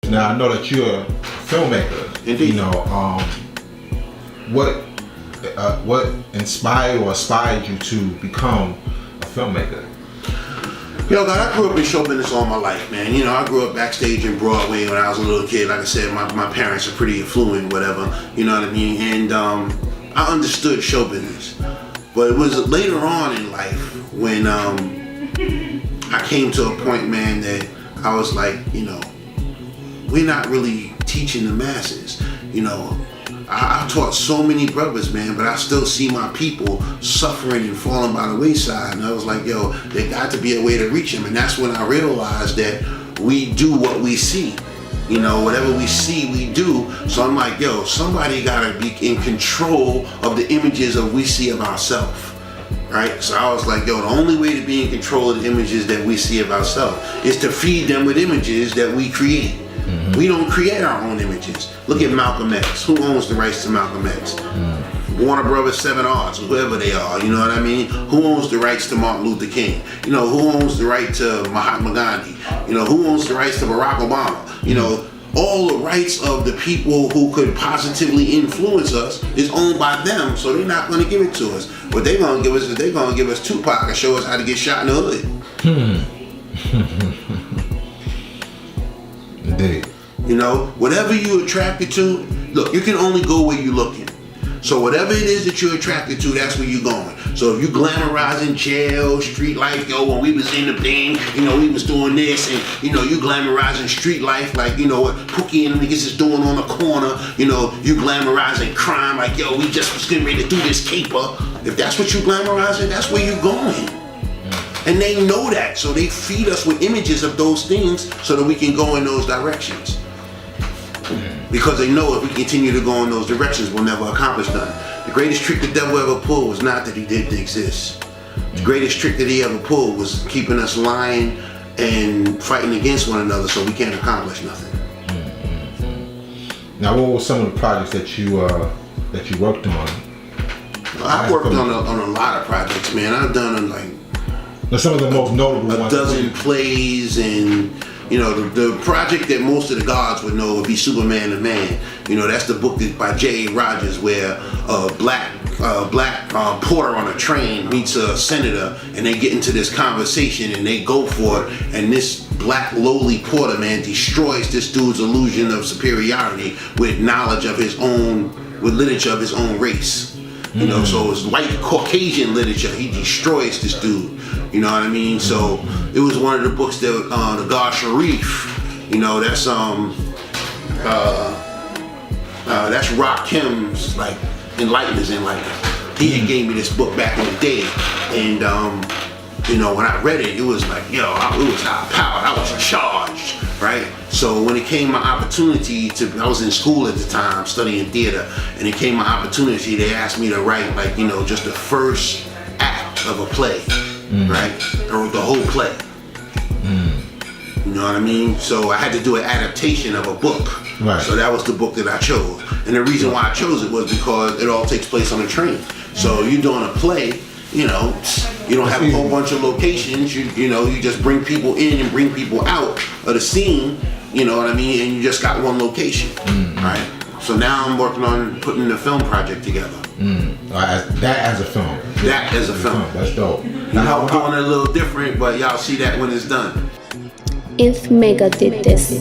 Now I know that you're a filmmaker. Indeed. You know, what inspired or aspired you to become a filmmaker? Yo, God, I grew up in show business all my life, man. You know, I grew up backstage in Broadway when I was a little kid. Like I said, my parents are pretty affluent, whatever. You know what I mean? And I understood show business. But it was later on in life when I came to a point, man, that I was like, you know, we're not really teaching the masses. You know, I taught so many brothers, man, but I still see my people suffering and falling by the wayside. And I was like, yo, there got to be a way to reach them. And that's when I realized that we do what we see. You know, whatever we see, we do. So I'm like, yo, somebody got to be in control of the images of we see of ourselves. Right? So I was like, yo, the only way to be in control of the images that we see of ourselves is to feed them with images that we create. Mm-hmm. We don't create our own images. Look at Malcolm X. Who owns the rights to Malcolm X? Warner Brothers, 7 Arts, whoever they are, you know what I mean? Who owns the rights to Martin Luther King? You know, who owns the right to Mahatma Gandhi? You know, who owns the rights to Barack Obama? You know, all the rights of the people who could positively influence us is owned by them, so they're not going to give it to us. What they're going to give us is they're going to give us Tupac and show us how to get shot in the hood. Indeed. You know, whatever you're attracted to, look, you can only go where you're looking. So whatever it is that you're attracted to, that's where you're going. So if you glamorizing jail, street life, yo, when we was in the thing, you know, we was doing this, and, you know, you glamorizing street life, like, you know, what Pookie and the niggas is doing on the corner, you know, you glamorizing crime, like, yo, we just was getting ready to do this caper. If that's what you glamorizing, that's where you're going. And they know that, so they feed us with images of those things so that we can go in those directions. Because they know if we continue to go in those directions, we'll never accomplish nothing. The greatest trick the devil ever pulled was not that he didn't exist. The greatest trick that he ever pulled was keeping us lying and fighting against one another so we can't accomplish nothing. Now, what were some of the projects that you worked on? I worked on a lot of projects, man. I've done like some of the most notable ones. A dozen plays, and you know, the project that most of the gods would know would be Superman the Man. You know, that's the book by J.A. Rogers, where a black porter on a train meets a senator, and they get into this conversation, and they go for it, and this black lowly porter, man, destroys this dude's illusion of superiority with knowledge of his own, with literature of his own race. You know, so it's white Caucasian literature. He destroys this dude. You know what I mean? So it was one of the books that the God Sharif. You know, that's Rakim's like Enlighteners Enlightenment. He had gave me this book back in the day, and you know, when I read it, it was like, yo, it was high powered. I was charged, right? So when it came my opportunity I was in school at the time studying theater, and it came my opportunity, they asked me to write, like, you know, just the first act of a play, right? Or the whole play. You know what I mean? So I had to do an adaptation of a book. Right. So that was the book that I chose. And the reason why I chose it was because it all takes place on a train. So you're doing a play, you know, you don't have a whole bunch of locations. You know, you just bring people in and bring people out of the scene, you know what I mean? And you just got one location, right? So now I'm working on putting the film project together. That as a film. That as a film. That's dope. Now I'm doing it a little different, but y'all see that when it's done. If Mecca did this.